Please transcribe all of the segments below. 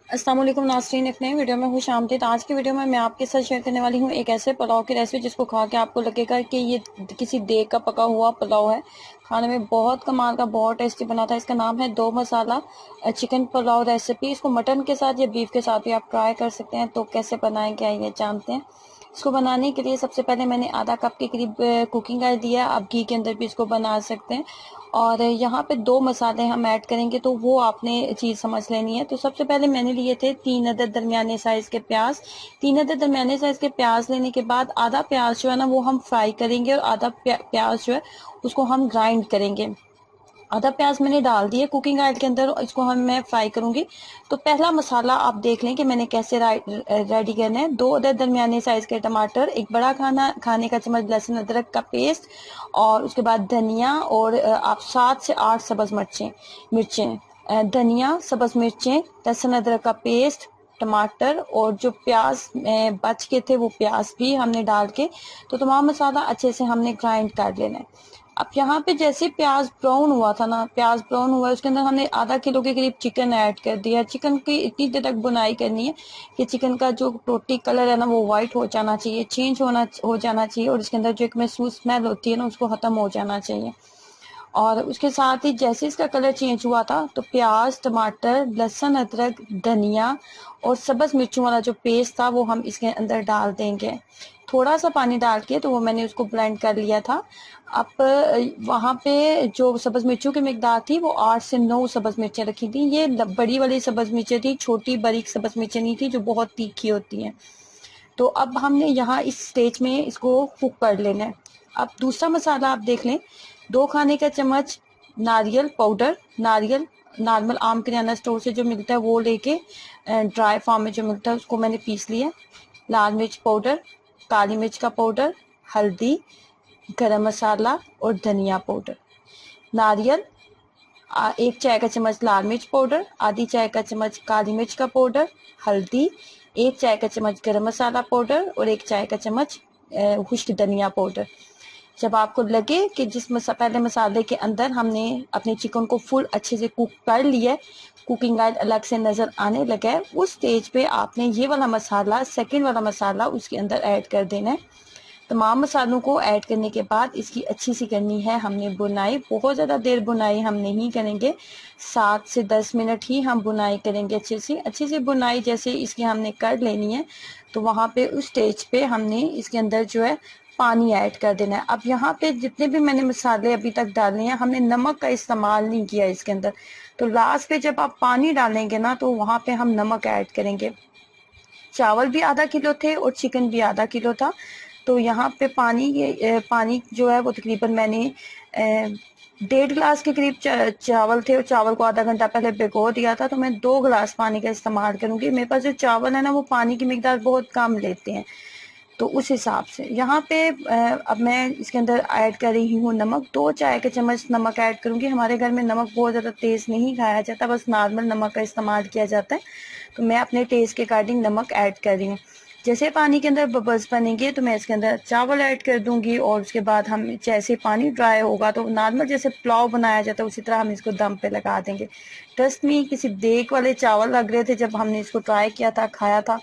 अस्सलाम वालेकुम नाज़रीन, एक नई वीडियो में खुश आमदीद। आज की वीडियो में मैं आपके साथ शेयर करने वाली हूँ एक ऐसे पुलाव की रेसिपी जिसको खा के आपको लगेगा कि ये किसी देग का पका हुआ पुलाव है। खाने में बहुत कमाल का, बहुत टेस्टी बना था। इसका नाम है दो मसाला चिकन पुलाव रेसिपी। इसको मटन के साथ या बीफ के साथ भी आप ट्राई कर सकते हैं। तो कैसे बनाएंगे आइए जानते हैं। इसको बनाने के लिए सबसे पहले मैंने आधा कप के करीब कुकिंग ऑयल दिया। आप घी के अंदर भी इसको बना सकते हैं। और यहाँ पे दो मसाले हम ऐड करेंगे तो वो आपने चीज़ समझ लेनी है। तो सबसे पहले मैंने लिए थे 3 अदद दरमियाने साइज़ के प्याज। 3 अदद दरमियाने साइज़ के प्याज लेने के बाद आधा प्याज जो है ना वो हम फ्राई करेंगे और आधा प्याज जो है उसको हम ग्राइंड करेंगे। आधा प्याज मैंने डाल दिया कुकिंग ऑयल के अंदर, इसको मैं फ्राई करूंगी। तो पहला मसाला आप देख लें कि मैंने कैसे रेडी करना है। 2 अदद दरमियाने साइज के टमाटर, एक बड़ा खाने का चम्मच लहसुन अदरक का पेस्ट, और उसके बाद धनिया और आप 7 से 8 सब्ज मिर्चें, धनिया, सब्ज मिर्चें, लहसुन अदरक का पेस्ट, टमाटर और जो प्याज बच के थे वो प्याज भी हमने डाल के तो तमाम मसाला अच्छे से हमने ग्राइंड कर लेना है। अब यहाँ पे जैसे प्याज ब्राउन हुआ था ना, प्याज ब्राउन हुआ है, उसके अंदर हमने आधा किलो के करीब चिकन ऐड कर दिया। चिकन की इतनी देर तक बुनाई करनी है कि चिकन का जो टोटी कलर है ना वो वाइट हो जाना चाहिए, चेंज हो जाना चाहिए, और इसके अंदर जो एक महसूस स्मेल होती है ना उसको खत्म हो जाना चाहिए। और उसके साथ ही जैसे इसका कलर चेंज हुआ था तो प्याज, टमाटर, लहसुन अदरक, धनिया और सब्ज मिर्चों वाला जो पेस्ट था वो हम इसके अंदर डाल देंगे। थोड़ा सा पानी डाल के तो वो मैंने उसको ब्लेंड कर लिया था। अब वहाँ पे जो सब्ज मिर्चों की मिकदार थी वो 8 से 9 सब्ज मिर्चें रखी थी। ये बड़ी वाली सब्ज मिर्चें थी, छोटी बारीक सब्ज मिर्चें नहीं थी जो बहुत तीखी होती हैं। तो अब हमने यहाँ इस स्टेज में इसको कुक कर लेना है। अब दूसरा मसाला आप देख लें, 2 खाने का चम्मच नारियल पाउडर, नारियल नॉर्मल आम किराना स्टोर से जो मिलता है वो लेके ड्राई फॉर्म में जो मिलता है उसको मैंने पीस लिया। लाल मिर्च पाउडर, काली मिर्च का पाउडर, हल्दी, गरम मसाला और धनिया पाउडर। नारियल, 1 चाय का चम्मच लाल मिर्च पाउडर, आधी चाय का चम्मच काली मिर्च का पाउडर, हल्दी, 1 चाय का चम्मच गरम मसाला पाउडर और 1 चाय का चम्मच खुश्क धनिया पाउडर। जब आपको लगे कि पहले मसाले के अंदर हमने अपने चिकन को फुल अच्छे से कुक कर लिया है, कुकिंग ऑयल अलग से नज़र आने लगा है, उस स्टेज पे आपने ये वाला मसाला, सेकंड वाला मसाला उसके अंदर ऐड कर देना है। तमाम मसालों को ऐड करने के बाद इसकी अच्छी सी करनी है हमने बुनाई। बहुत ज़्यादा देर बुनाई हम नहीं करेंगे, 7 से 10 मिनट ही हम बुनाई करेंगे। अच्छी सी बुनाई जैसे इसकी हमने कर लेनी है। तो वहाँ पे उस स्टेज पे हमने इसके अंदर जो है पानी ऐड कर देना है। अब यहाँ पे जितने भी मैंने मसाले अभी तक डाले हैं, हमने नमक का इस्तेमाल नहीं किया इसके अंदर। तो लास्ट पे जब आप पानी डालेंगे ना तो वहाँ पे हम नमक ऐड करेंगे। चावल भी आधा किलो थे और चिकन भी आधा किलो था। तो यहाँ पे पानी जो है वो तकरीबन मैंने 1.5 गिलास के करीब चावल थे और चावल को आधा घंटा पहले भिगो दिया था। तो मैं 2 गिलास पानी का इस्तेमाल करूंगी। मेरे पास जो चावल है ना वो पानी की मिकदार बहुत कम लेते हैं, तो उस हिसाब से यहाँ पे अब मैं इसके अंदर ऐड कर रही हूँ नमक। 2 चाय के चम्मच नमक ऐड करूँगी। हमारे घर में नमक बहुत ज़्यादा तेज़ नहीं खाया जाता, बस नॉर्मल नमक का इस्तेमाल किया जाता है। तो मैं अपने टेस्ट के अकॉर्डिंग नमक ऐड कर रही हूँ। जैसे पानी के अंदर बबल्स बनेंगे तो मैं इसके अंदर चावल ऐड कर दूंगी, और उसके बाद हम जैसे पानी ड्राई होगा तो नॉर्मल जैसे पुलाव बनाया जाता है उसी तरह हम इसको दम पे लगा देंगे। ट्रस्ट मी, किसी देग वाले चावल लग रहे थे जब हमने इसको ट्राई किया था, खाया था।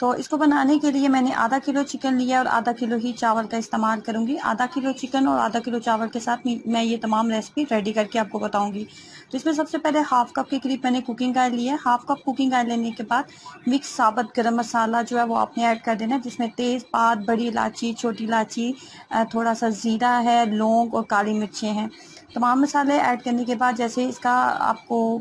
तो इसको बनाने के लिए मैंने आधा किलो चिकन लिया और आधा किलो ही चावल का इस्तेमाल करूंगी। आधा किलो चिकन और आधा किलो चावल के साथ मैं ये तमाम रेसिपी रेडी करके आपको बताऊंगी। तो इसमें सबसे पहले हाफ कप के करीब मैंने कुकिंग ऑयल लिया है। हाफ कप कुकिंग ऑयल लेने के बाद मिक्स साबुत गरम मसाला जो है वो आपने ऐड कर देना है, जिसमें तेज़पात, बड़ी इलायची, छोटी इलायची, थोड़ा सा ज़ीरा है, लौंग और काली मिर्चें हैं। तमाम मसाले ऐड करने के बाद जैसे इसका आपको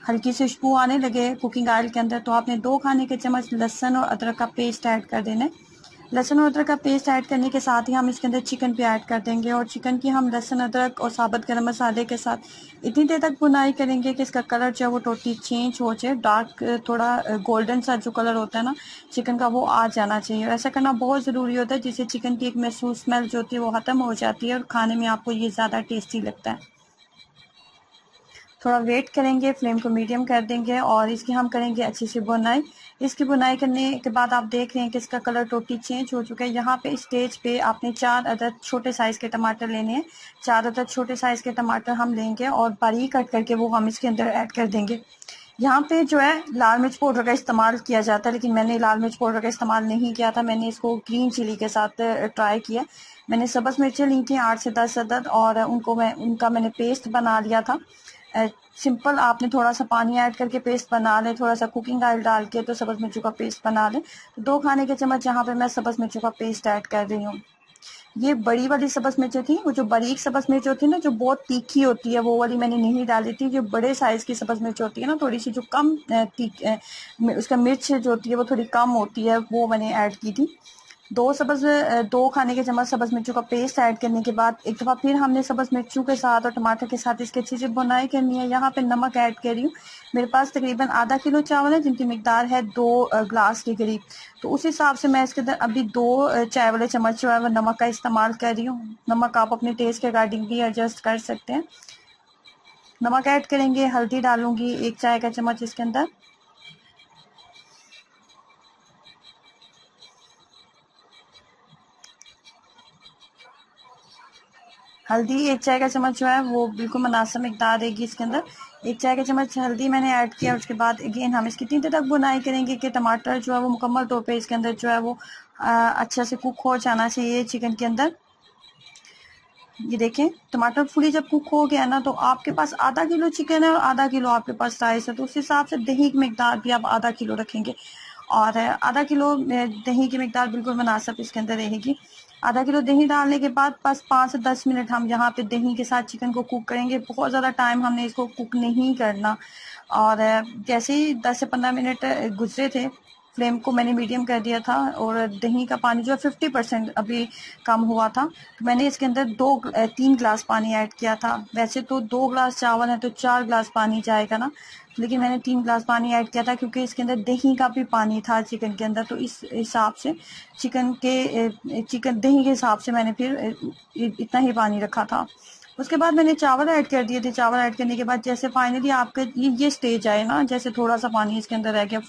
हल्की सी खुशबू आने लगे कुकिंग ऑयल के अंदर, तो आपने 2 खाने के चम्मच लहसुन और अदरक का पेस्ट ऐड कर देना है। लहसुन और अदरक का पेस्ट ऐड करने के साथ ही हम इसके अंदर चिकन भी ऐड कर देंगे, और चिकन की हम लहसुन अदरक और साबुत गरम मसाले के साथ इतनी देर तक बुनाई करेंगे कि इसका कलर जो है वो टोटली चेंज हो जाए। डार्क, थोड़ा गोल्डन सा जो कलर होता है ना चिकन का, वो आ जाना चाहिए। ऐसा करना बहुत ज़रूरी होता है, जिससे चिकन की एक महसूस स्मेल जो होती है वो ख़त्म हो जाती है और खाने में आपको ये ज़्यादा टेस्टी लगता है। थोड़ा वेट करेंगे, फ्लेम को मीडियम कर देंगे और इसकी हम करेंगे अच्छी सी बुनाई। इसकी बुनाई करने के बाद आप देख रहे हैं कि इसका कलर टोटली चेंज हो चुका है। यहाँ पे स्टेज पे आपने 4 अदद छोटे साइज़ के टमाटर लेने हैं। 4 अदद छोटे साइज़ के टमाटर हम लेंगे और बारीक कट करके वो हम इसके अंदर ऐड कर देंगे। यहाँ पे जो है लाल मिर्च पाउडर का इस्तेमाल किया जाता है, लेकिन मैंने लाल मिर्च पाउडर का इस्तेमाल नहीं किया था। मैंने इसको ग्रीन चिली के साथ ट्राई किया। मैंने सब्ज़ मिर्चें ली थी 8 से 10 अदद, और उनका मैंने पेस्ट बना लिया था। सिंपल आपने थोड़ा सा पानी ऐड करके पेस्ट बना लें, थोड़ा सा कुकिंग ऑयल डाल के तो सब्ज़ मिर्चों का पेस्ट बना लें। तो 2 खाने के चम्मच यहाँ पे मैं सब्ज़ मिर्चों का पेस्ट ऐड कर रही हूँ। ये बड़ी वाली सब्ज़ मिर्चें थी, वो जो बारीक सब्ज़ मिर्च होती है ना, जो बहुत तीखी होती है, वो वाली मैंने नहीं डाली थी। जो बड़े साइज़ की सब्ज़ मिर्च होती है ना, थोड़ी सी जो कम उसका मिर्च जो होती है वो थोड़ी कम होती है, वो मैंने ऐड की थी। 2 खाने के चम्मच सब्ज़ मिर्चों का पेस्ट ऐड करने के बाद एक दफ़ा फिर हमने सब्ज़ मिर्चों के साथ और टमाटर के साथ इसके अच्छे से भुनाई करनी है। यहाँ पे नमक ऐड कर रही हूँ। मेरे पास तकरीबन आधा किलो चावल है, जिनकी मिकदार है 2 ग्लास के करीब। तो उस हिसाब से मैं इसके अंदर अभी 2 चाय वाले चम्मच जो है वो नमक का इस्तेमाल कर रही हूँ। नमक आप अपने टेस्ट के अकॉर्डिंग भी एडजस्ट कर सकते हैं। नमक ऐड करेंगे, हल्दी डालूंगी 1 चाय का चम्मच इसके अंदर। हल्दी 1 चाय का चम्मच जो है वो बिल्कुल मुनासिब मिकदार रहेगी इसके अंदर। 1 चाय का चम्मच हल्दी मैंने ऐड किया। उसके बाद अगेन हम इसकी इतनी देर तक बुनाई करेंगे कि टमाटर जो है वो मुकम्मल तौर पे इसके अंदर जो है वो अच्छे से कुक हो जाना चाहिए चिकन के अंदर। ये देखें, टमाटर फुली जब कुक हो गया ना, तो आपके पास आधा किलो चिकन है और आधा किलो आपके पास राइस है, तो उस हिसाब से दही की मिकदार भी आप आधा किलो रखेंगे। और आधा किलो दही की मिकदार बिल्कुल मुनासिब इसके अंदर रहेगी। आधा किलो दही डालने के बाद बस 5 से 10 मिनट हम यहाँ पे दही के साथ चिकन को कुक करेंगे। बहुत ज़्यादा टाइम हमने इसको कुक नहीं करना। और जैसे ही 10 से 15 मिनट गुजरे थे, फ्लेम को मैंने मीडियम कर दिया था, और दही का पानी जो है 50% अभी कम हुआ था। तो मैंने इसके अंदर 3 गिलास पानी ऐड किया था। वैसे तो 2 गिलास चावल है तो 4 गिलास पानी जाएगा ना, लेकिन मैंने 3 गिलास पानी ऐड किया था क्योंकि इसके अंदर दही का भी पानी था चिकन के अंदर। तो इस हिसाब से चिकन दही के हिसाब से मैंने फिर इतना ही पानी रखा था। उसके बाद मैंने चावल ऐड कर दिए थे। चावल ऐड करने के बाद जैसे फाइनली आपके ये स्टेज आए ना, जैसे थोड़ा सा पानी इसके अंदर रह गया,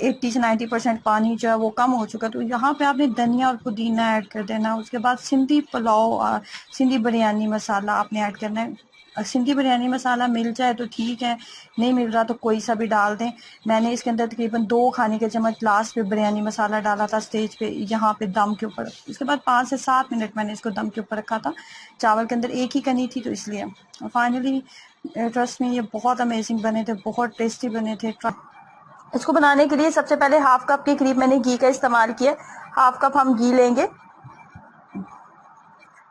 80 से 90% पानी जो है वो कम हो चुका, तो यहाँ पे आपने धनिया और पुदीना ऐड कर देना। उसके बाद सिंधी बिरयानी मसाला आपने ऐड करना है। सिंधी बिरयानी मसाला मिल जाए तो ठीक है, नहीं मिल रहा तो कोई सा भी डाल दें। मैंने इसके अंदर तकरीबन 2 खाने के चम्मच लास्ट पे बिरयानी मसाला डाला था स्टेज पे, यहाँ पे दम के ऊपर। उसके बाद 5 से 7 मिनट मैंने इसको दम के ऊपर रखा था। चावल के अंदर एक ही कनी थी तो इसलिए। फाइनली ट्रस्ट में ये बहुत अमेजिंग बने थे, बहुत टेस्टी बने थे। इसको बनाने के लिए सबसे पहले हाफ कप के करीब मैंने घी का इस्तेमाल किया। हाफ कप हम घी लेंगे।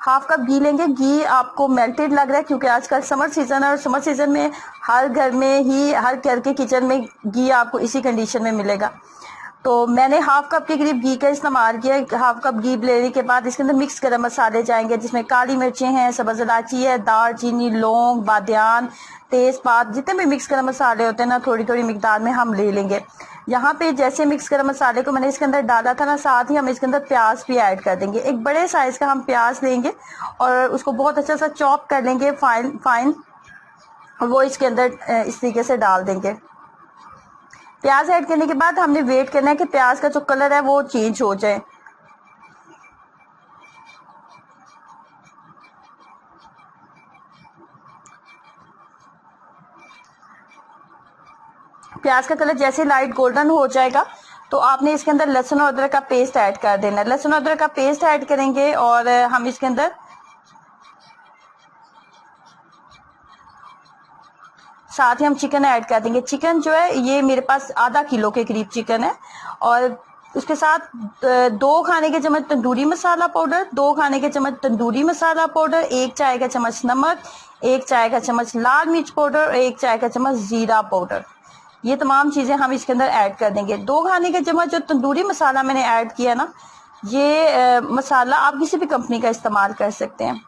हाफ कप घी लेंगे। घी आपको मेल्टेड लग रहा है क्योंकि आजकल समर सीजन है, और समर सीजन में हर घर के किचन में घी आपको इसी कंडीशन में मिलेगा। तो मैंने हाफ कप के करीब घी का इस्तेमाल किया। हाफ कप घी लेने के बाद इसके अंदर मिक्स गरम मसाले जाएंगे, जिसमें काली मिर्चें हैं, सब्ज़ इलायची है, दालचीनी, लौंग, बादियान, तेज़पात, जितने भी मिक्स गरम मसाले होते हैं ना, थोड़ी थोड़ी मिकदार में हम ले लेंगे। यहाँ पे जैसे मिक्स गरम मसाले को मैंने इसके अंदर डाला था ना, साथ ही हम इसके अंदर प्याज भी ऐड कर देंगे। एक बड़े साइज का हम प्याज लेंगे और उसको बहुत अच्छा सा चॉप कर लेंगे फाइन, और वो इसके अंदर इस तरीके से डाल देंगे। प्याज ऐड करने के बाद हमने वेट करना है कि प्याज का जो कलर है वो चेंज हो जाए। प्याज का कलर जैसे लाइट गोल्डन हो जाएगा तो आपने इसके अंदर लहसुन और अदरक का पेस्ट ऐड कर देना है। लहसुन और अदरक का पेस्ट ऐड करेंगे और हम इसके अंदर साथ ही हम चिकन ऐड कर देंगे। चिकन जो है ये मेरे पास आधा किलो के करीब चिकन है, और उसके साथ 2 खाने के चम्मच तंदूरी मसाला पाउडर, 2 खाने के चम्मच तंदूरी मसाला पाउडर, 1 चाय का चम्मच नमक, 1 चाय का चम्मच लाल मिर्च पाउडर और 1 चाय का चम्मच जीरा पाउडर। ये तमाम चीजें हम इसके अंदर ऐड कर देंगे। 2 खाने के चम्मच जो तंदूरी मसाला मैंने ऐड किया ना, ये मसाला आप किसी भी कंपनी का इस्तेमाल कर सकते हैं।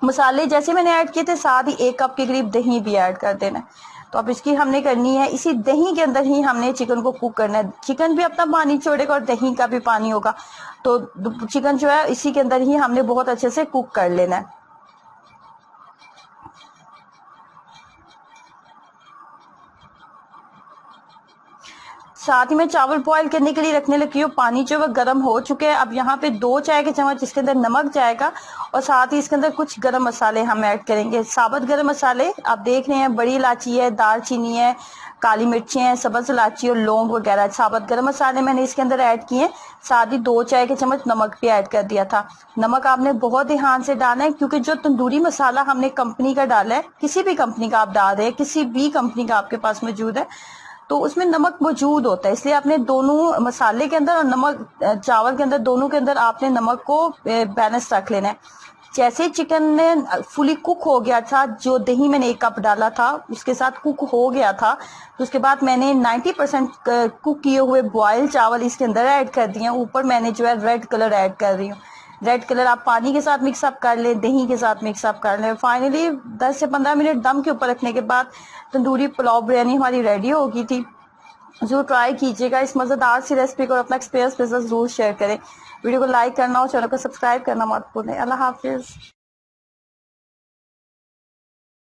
मसाले जैसे मैंने ऐड किए थे, साथ ही 1 कप के करीब दही भी ऐड कर देना है। तो अब इसकी हमने करनी है, इसी दही के अंदर ही हमने चिकन को कुक करना है। चिकन भी अपना पानी छोड़ेगा और दही का भी पानी होगा, तो चिकन जो है इसी के अंदर ही हमने बहुत अच्छे से कुक कर लेना है। साथ ही मैं चावल बॉईल करने के लिए रखने लगी हूँ। पानी जो है गर्म हो चुके हैं। अब यहाँ पे 2 चाय के चम्मच इसके अंदर नमक जाएगा, और साथ ही इसके अंदर कुछ गरम मसाले हम ऐड करेंगे। साबुत गरम मसाले आप देख रहे हैं, बड़ी इलायची है, दालचीनी है, काली मिर्चें हैं, सब्ज इलायची और लौंग वगैरह, साबुत गरम मसाले मैंने इसके अंदर ऐड किए, साथ ही 2 चाय के चम्मच नमक भी ऐड कर दिया था। नमक आपने बहुत ध्यान से डालना है, क्योंकि जो तंदूरी मसाला हमने कंपनी का डाला है, किसी भी कंपनी का आप डाल रहे हैं, किसी भी कंपनी का आपके पास मौजूद है, तो उसमें नमक मौजूद होता है, इसलिए आपने दोनों मसाले के अंदर और नमक चावल के अंदर, दोनों के अंदर आपने नमक को बैलेंस रख लेना है। जैसे चिकन ने फुली कुक हो गया था, जो दही मैंने 1 कप डाला था उसके साथ कुक हो गया था, तो उसके बाद मैंने 90% कुक किए हुए बॉयल चावल इसके अंदर ऐड कर दिए। ऊपर मैंने जो है रेड कलर ऐड कर रही हूँ। रेड कलर आप पानी के साथ मिक्सअप कर लें, दही के साथ मिक्सअप कर लें। फाइनली 10 से 15 मिनट दम के ऊपर रखने के बाद तंदूरी पुलाव बिरयानी हमारी रेडी हो गई थी। जो ट्राई कीजिएगा इस मजेदार सी रेसिपी को और अपना एक्सपीरियंस जरूर शेयर करें। वीडियो को लाइक करना और चैनल को सब्सक्राइब करना मत भूलें। अल्लाह हाफिज।